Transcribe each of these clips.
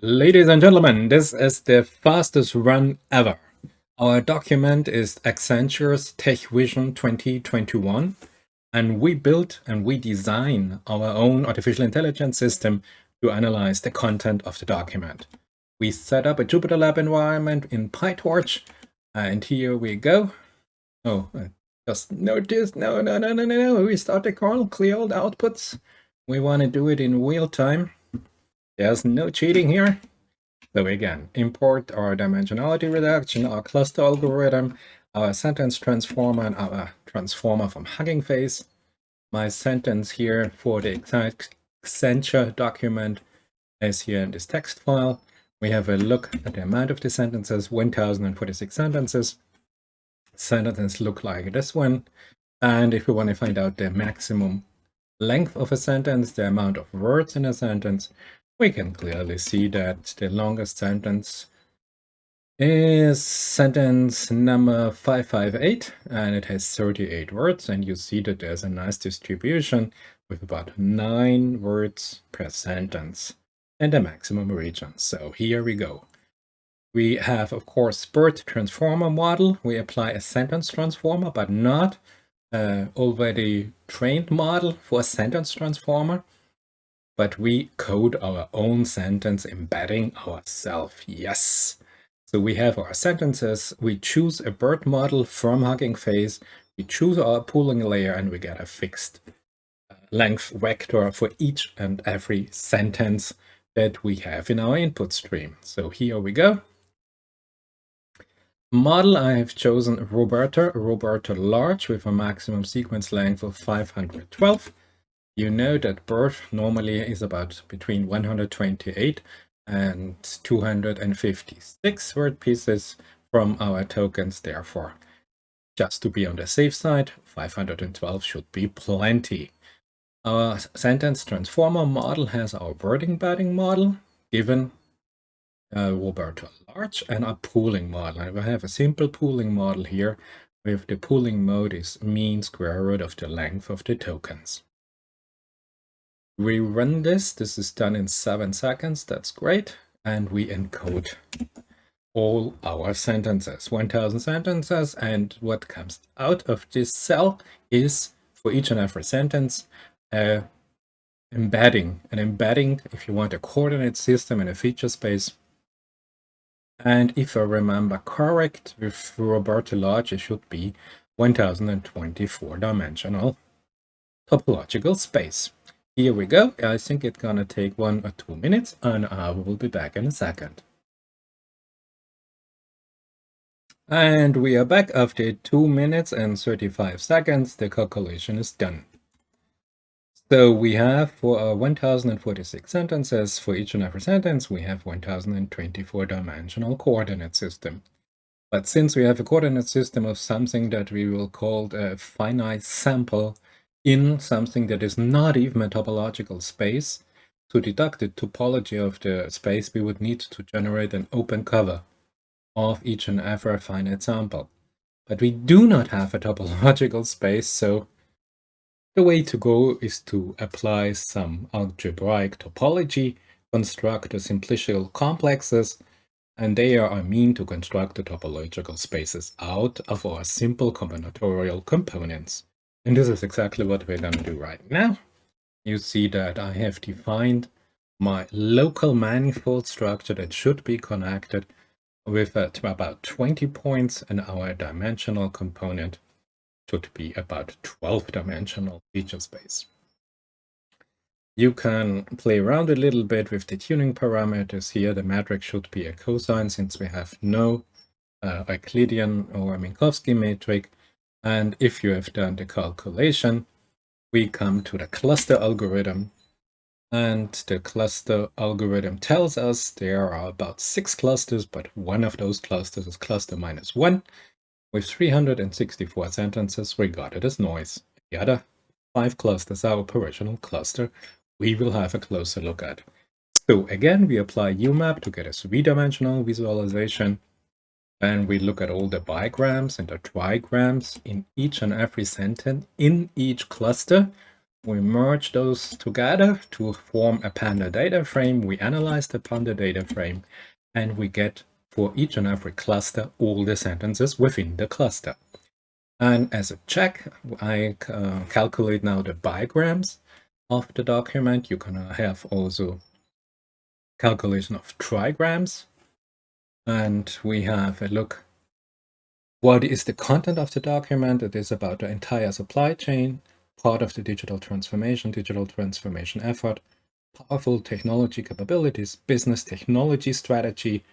Ladies and gentlemen, this is the fastest run ever. Our document is Accenture's TechVision 2021, and we built and we design our own artificial intelligence system to analyze the content of the document. We set up a Jupyter Lab environment in PyTorch, and here we go. Oh, just notice, no, restart the call, clear all the outputs. We want to do it in real time. There's no cheating here. So again, import our dimensionality reduction, our cluster algorithm, our sentence transformer, and our transformer from Hugging Face. My sentence here for the Accenture document is here in this text file. We have a look at the amount of the sentences, 1046 sentences. Sentences look like this one. And if we want to find out the maximum length of a sentence, the amount of words in a sentence, we can clearly see that the longest sentence is sentence number 558, and it has 38 words, and you see that there's a nice distribution with about 9 words per sentence and a maximum region. So here we go. We have, of course, BERT transformer model. We apply a sentence transformer, but not already trained model for a sentence transformer, but we code our own sentence embedding ourselves. Yes. So we have our sentences, we choose a BERT model from Hugging Face, we choose our pooling layer, and we get a fixed length vector for each and every sentence that we have in our input stream. So here we go. Model, I have chosen Roberta large with a maximum sequence length of 512. You know that BERT normally is about between 128 and 256 word pieces from our tokens. Therefore, just to be on the safe side, 512 should be plenty. Our sentence transformer model has our word embedding model given Roberta large and a pooling model. And we have a simple pooling model here with the pooling mode is mean square root of the length of the tokens. We run this. This is done in 7 seconds. That's great. And we encode all our sentences, 1000 sentences. And what comes out of this cell is, for each and every sentence, embedding. An embedding, if you want a coordinate system in a feature space. And if I remember correct, with Roberta large, it should be 1024 dimensional topological space. Here we go. I think it's gonna take 1 or 2 minutes, and I will be back in a second. And we are back after 2 minutes and 35 seconds. The calculation is done. So we have for our 1046 sentences, for each and every sentence, we have 1024 dimensional coordinate system. But since we have a coordinate system of something that we will call a finite sample in something that is not even a topological space, to deduct the topology of the space, we would need to generate an open cover of each and every finite sample. But we do not have a topological space, so the way to go is to apply some algebraic topology, construct the simplicial complexes, and they are mean to construct the topological spaces out of our simple combinatorial components. And this is exactly what we're going to do right now. You see that I have defined my local manifold structure that should be connected with about 20 points, and our dimensional component should be about 12-dimensional feature space. You can play around a little bit with the tuning parameters here. The metric should be a cosine since we have no Euclidean or Minkowski metric. And if you have done the calculation, we come to the cluster algorithm. And the cluster algorithm tells us there are about 6 clusters, but one of those clusters is cluster -1. With 364 sentences regarded as noise. The other 5 clusters are operational cluster we will have a closer look at. So again, we apply UMAP to get a 3-dimensional visualization, and we look at all the bigrams and the trigrams in each and every sentence in each cluster. we merge those together to form a Panda data frame. We analyze the Panda data frame, and we get for each and every cluster all the sentences within the cluster. And as a check, I calculate now the bigrams of the document. You can have also calculation of trigrams. And we have a look. What is the content of the document? It is about the entire supply chain, part of the digital transformation effort, powerful technology capabilities, business technology strategy.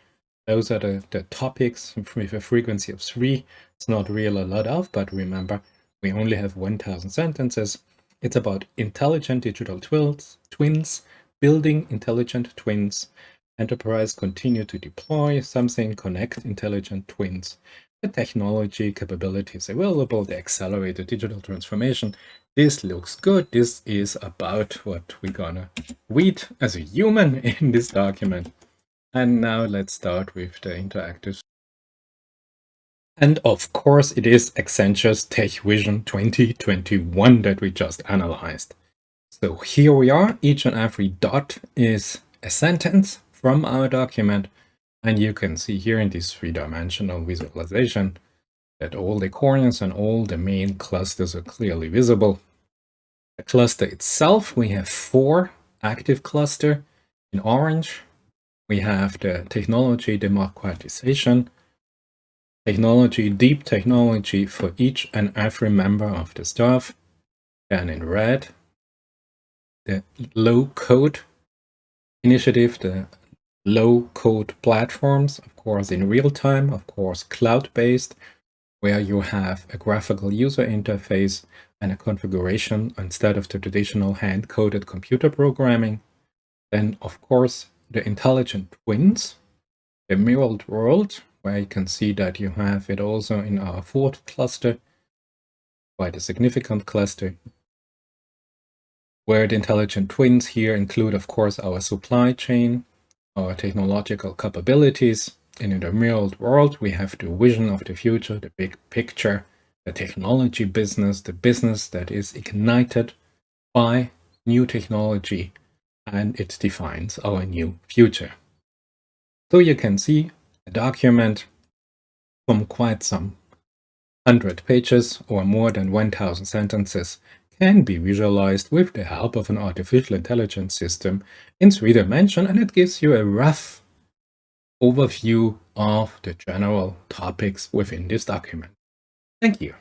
Those are the topics with a frequency of 3. It's not really a lot of, but remember, we only have 1,000 sentences. It's about intelligent digital twins, building intelligent twins. Enterprise continue to deploy something, connect intelligent twins. The technology capabilities available, the accelerated digital transformation. This looks good. This is about what we're gonna read as a human in this document. And now let's start with the interactive. And of course, it is Accenture's TechVision 2021 that we just analyzed. So here we are. Each and every dot is a sentence from our document. And you can see here in this 3-dimensional visualization that all the corners and all the main clusters are clearly visible. The cluster itself, we have 4 active clusters in orange. We have the technology democratization, deep technology for each and every member of the staff. And in red, the low-code initiative, the low-code platforms, of course in real time, of course cloud-based, where you have a graphical user interface and a configuration instead of the traditional hand-coded computer programming. Then, of course, the intelligent twins, the mirrored world, where you can see that you have it also in our 4th cluster, quite a significant cluster, where the intelligent twins here include, of course, our supply chain, our technological capabilities. And in the mirrored world, we have the vision of the future, the big picture, the technology business, the business that is ignited by new technology, and it defines our new future. So you can see a document from quite some 100 pages or more than 1,000 sentences can be visualized with the help of an artificial intelligence system in 3D, and it gives you a rough overview of the general topics within this document. Thank you.